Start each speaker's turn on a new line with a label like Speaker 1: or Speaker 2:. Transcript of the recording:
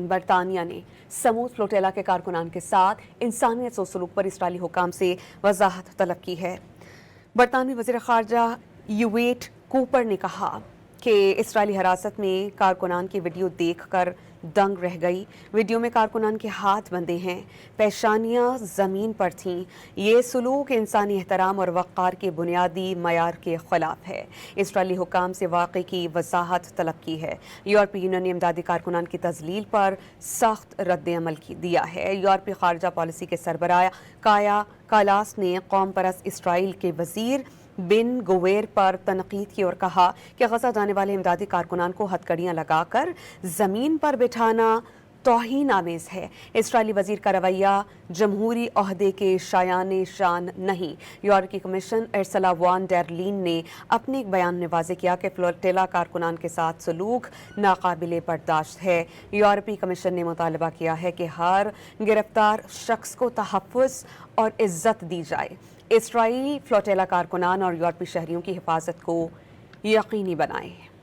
Speaker 1: برطانیہ نے سمود فلوٹیلا کے کارکنان کے ساتھ انسانیت سے سلوک پر اسرائیلی حکام سے وضاحت طلب کی ہے۔ برطانوی وزیر خارجہ یویٹ کوپر نے کہا کہ اسرائیلی حراست میں کارکنان کی ویڈیو دیکھ کر دنگ رہ گئی۔ ویڈیو میں کارکنان کے ہاتھ بندھے ہیں، پیشانیاں زمین پر تھیں۔ یہ سلوک انسانی احترام اور وقار کے بنیادی معیار کے خلاف ہے۔ اسرائیلی حکام سے واقعے کی وضاحت طلب کی ہے۔ یورپی یونین نے امدادی کارکنان کی تذلیل پر سخت رد عمل دیا ہے۔ یورپی خارجہ پالیسی کے سربراہ کایا کالاس نے قوم پرست اسرائیل کے وزیر بن گویر پر تنقید کی اور کہا کہ غزہ جانے والے امدادی کارکنان کو ہتھکڑیاں لگا کر زمین پر بٹھانا توہین آمیز ہے۔ اسرائیلی وزیر کا رویہ جمہوری عہدے کے شایان شان نہیں۔ یورپی کمیشن ارسلا وان ڈیر لین نے اپنے ایک بیان میں واضح کیا کہ فلوٹیلا کارکنان کے ساتھ سلوک ناقابل برداشت ہے۔ یورپی کمیشن نے مطالبہ کیا ہے کہ ہر گرفتار شخص کو تحفظ اور عزت دی جائے۔ اسرائیل فلوٹیلا کارکنان اور یورپی شہریوں کی حفاظت کو یقینی بنائے۔